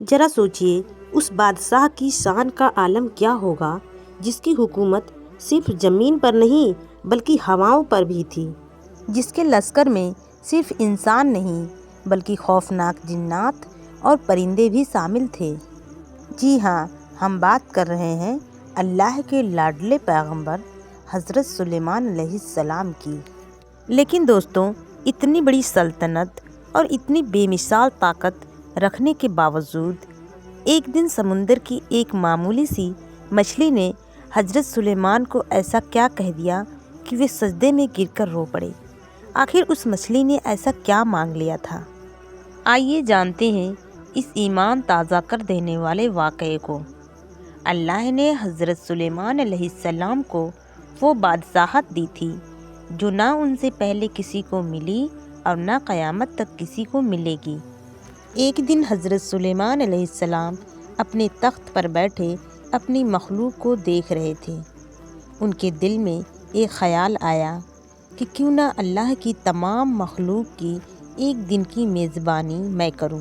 ذرا سوچئے اس بادشاہ کی شان کا عالم کیا ہوگا جس کی حکومت صرف زمین پر نہیں بلکہ ہواؤں پر بھی تھی، جس کے لشکر میں صرف انسان نہیں بلکہ خوفناک جنات اور پرندے بھی شامل تھے۔ جی ہاں، ہم بات کر رہے ہیں اللہ کے لاڈلے پیغمبر حضرت سلیمان علیہ السلام کی۔ لیکن دوستوں، اتنی بڑی سلطنت اور اتنی بے مثال طاقت رکھنے کے باوجود ایک دن سمندر کی ایک معمولی سی مچھلی نے حضرت سلیمان کو ایسا کیا کہہ دیا کہ وہ سجدے میں گر کر رو پڑے۔ آخر اس مچھلی نے ایسا کیا مانگ لیا تھا؟ آئیے جانتے ہیں اس ایمان تازہ کر دینے والے واقعے کو۔ اللہ نے حضرت سلیمان علیہ السلام کو وہ بادشاہت دی تھی جو نہ ان سے پہلے کسی کو ملی اور نہ قیامت تک کسی کو ملے گی۔ ایک دن حضرت سلیمان علیہ السلام اپنے تخت پر بیٹھے اپنی مخلوق کو دیکھ رہے تھے۔ ان کے دل میں ایک خیال آیا کہ کیوں نہ اللہ کی تمام مخلوق کی ایک دن کی میزبانی میں کروں۔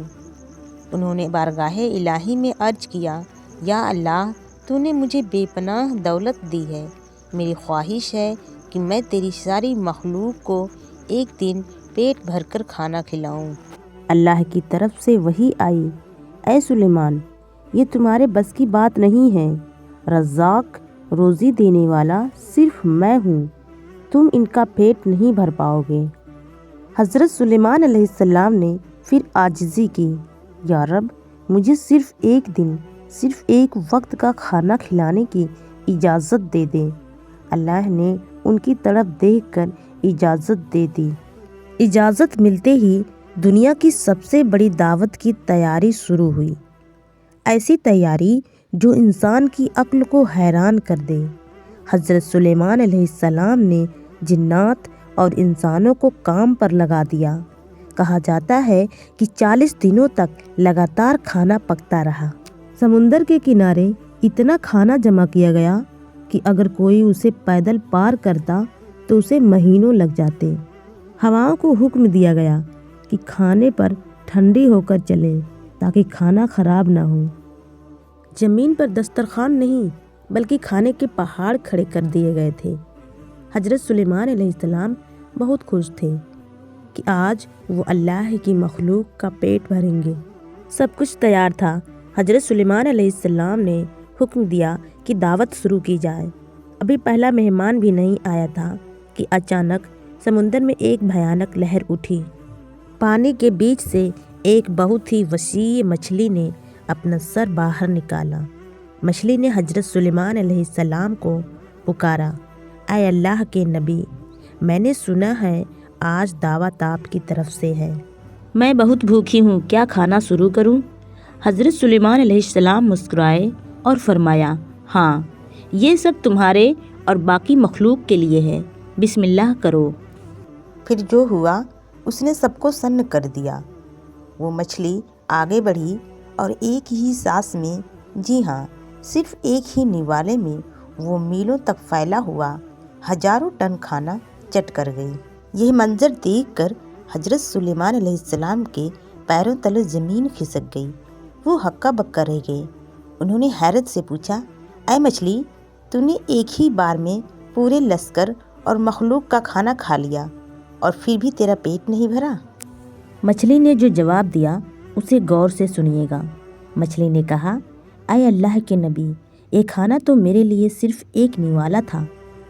انہوں نے بارگاہ الہی میں عرض کیا، یا اللہ، تو نے مجھے بے پناہ دولت دی ہے، میری خواہش ہے کہ میں تیری ساری مخلوق کو ایک دن پیٹ بھر کر کھانا کھلاؤں۔ اللہ کی طرف سے وحی آئی، اے سلیمان، یہ تمہارے بس کی بات نہیں ہے، رزاق روزی دینے والا صرف میں ہوں، تم ان کا پیٹ نہیں بھر پاؤ گے۔ حضرت سلیمان علیہ السلام نے پھر عاجزی کی، یا رب، مجھے صرف ایک دن، صرف ایک وقت کا کھانا کھلانے کی اجازت دے دے۔ اللہ نے ان کی طرف دیکھ کر اجازت دے دی۔ اجازت ملتے ہی دنیا کی سب سے بڑی دعوت کی تیاری شروع ہوئی، ایسی تیاری جو انسان کی عقل کو حیران کر دے۔ حضرت سلیمان علیہ السلام نے جنات اور انسانوں کو کام پر لگا دیا۔ کہا جاتا ہے کہ 40 دنوں تک لگاتار کھانا پکتا رہا۔ سمندر کے کنارے اتنا کھانا جمع کیا گیا کہ اگر کوئی اسے پیدل پار کرتا تو اسے مہینوں لگ جاتے۔ ہواؤں کو حکم دیا گیا کہ کھانے پر ٹھنڈی ہو کر چلیں تاکہ کھانا خراب نہ ہو۔ زمین پر دسترخوان نہیں بلکہ کھانے کے پہاڑ کھڑے کر دیے گئے تھے۔ حضرت سلیمان علیہ السلام بہت خوش تھے کہ آج وہ اللہ کی مخلوق کا پیٹ بھریں گے۔ سب کچھ تیار تھا۔ حضرت سلیمان علیہ السلام نے حکم دیا کہ دعوت شروع کی جائے۔ ابھی پہلا مہمان بھی نہیں آیا تھا کہ اچانک سمندر میں ایک بھیانک لہر اٹھی۔ پانی کے بیچ سے ایک بہت ہی وسیع مچھلی نے اپنا سر باہر نکالا۔ مچھلی نے حضرت سلیمان علیہ السلام کو پکارا، اے اللہ کے نبی، میں نے سنا ہے آج دعوت آپ کی طرف سے ہے، میں بہت بھوکی ہوں، کیا کھانا شروع کروں؟ حضرت سلیمان علیہ السلام مسکرائے اور فرمایا، ہاں، یہ سب تمہارے اور باقی مخلوق کے لیے ہے، بسم اللہ کرو۔ پھر جو ہوا اس نے سب کو سن کر دیا۔ وہ مچھلی آگے بڑھی اور ایک ہی سانس میں، جی ہاں، صرف ایک ہی نوالے میں وہ میلوں تک پھیلا ہوا ہزاروں ٹن کھانا چٹ کر گئی۔ یہ منظر دیکھ کر حضرت سلیمان علیہ السلام کے پیروں تلے زمین کھسک گئی۔ وہ ہکا بکا رہ گئے۔ انہوں نے حیرت سے پوچھا، اے مچھلی، تو نے ایک ہی بار میں پورے لشکر اور مخلوق کا کھانا کھا لیا اور پھر بھی تیرا پیٹ نہیں بھرا؟ مچھلی نے جو جواب دیا اسے غور سے سنیے گا۔ مچھلی نے کہا، اے اللہ کے نبی، یہ کھانا تو میرے لیے صرف ایک نوالا تھا۔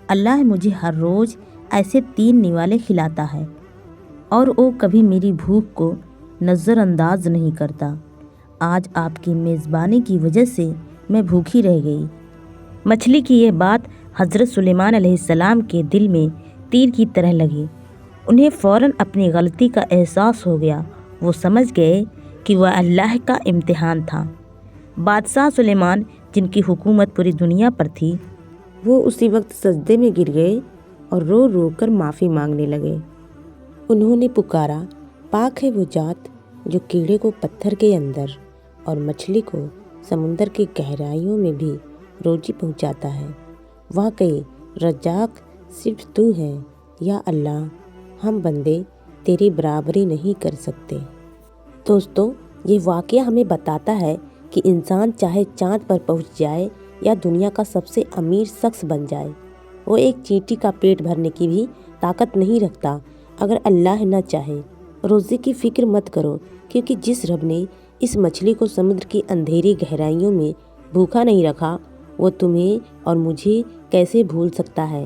اللہ مجھے ہر روز ایسے 3 نوالے کھلاتا ہے اور وہ کبھی میری بھوک کو نظر انداز نہیں کرتا۔ آج آپ کی میزبانی کی وجہ سے میں بھوکی رہ گئی۔ مچھلی کی یہ بات حضرت سلیمان علیہ السلام کے دل میں تیر کی طرح لگی۔ انہیں فوراً اپنی غلطی کا احساس ہو گیا۔ وہ سمجھ گئے کہ وہ اللہ کا امتحان تھا۔ بادشاہ سلیمان، جن کی حکومت پوری دنیا پر تھی، وہ اسی وقت سجدے میں گر گئے اور رو رو کر معافی مانگنے لگے۔ انہوں نے پکارا، پاک ہے وہ ذات جو کیڑے کو پتھر کے اندر اور مچھلی کو سمندر کی گہرائیوں میں بھی روزی پہنچاتا ہے۔ واقعی رزاق صرف تو ہے، یا اللہ، ہم بندے تیری برابری نہیں کر سکتے۔ دوستو، یہ واقعہ ہمیں بتاتا ہے کہ انسان چاہے چاند پر پہنچ جائے یا دنیا کا سب سے امیر شخص بن جائے، وہ ایک چینٹی کا پیٹ بھرنے کی بھی طاقت نہیں رکھتا اگر اللہ نہ چاہے۔ روزی کی فکر مت کرو، کیونکہ جس رب نے اس مچھلی کو سمندر کی اندھیری گہرائیوں میں بھوکا نہیں رکھا، وہ تمہیں اور مجھے کیسے بھول سکتا ہے۔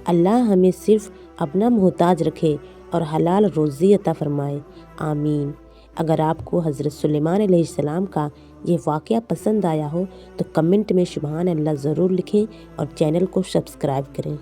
اللہ ہمیں صرف اپنا محتاج رکھے اور حلال روزی عطا فرمائے، آمین۔ اگر آپ کو حضرت سلیمان علیہ السلام کا یہ واقعہ پسند آیا ہو تو کمنٹ میں سبحان اللہ ضرور لکھیں اور چینل کو سبسکرائب کریں۔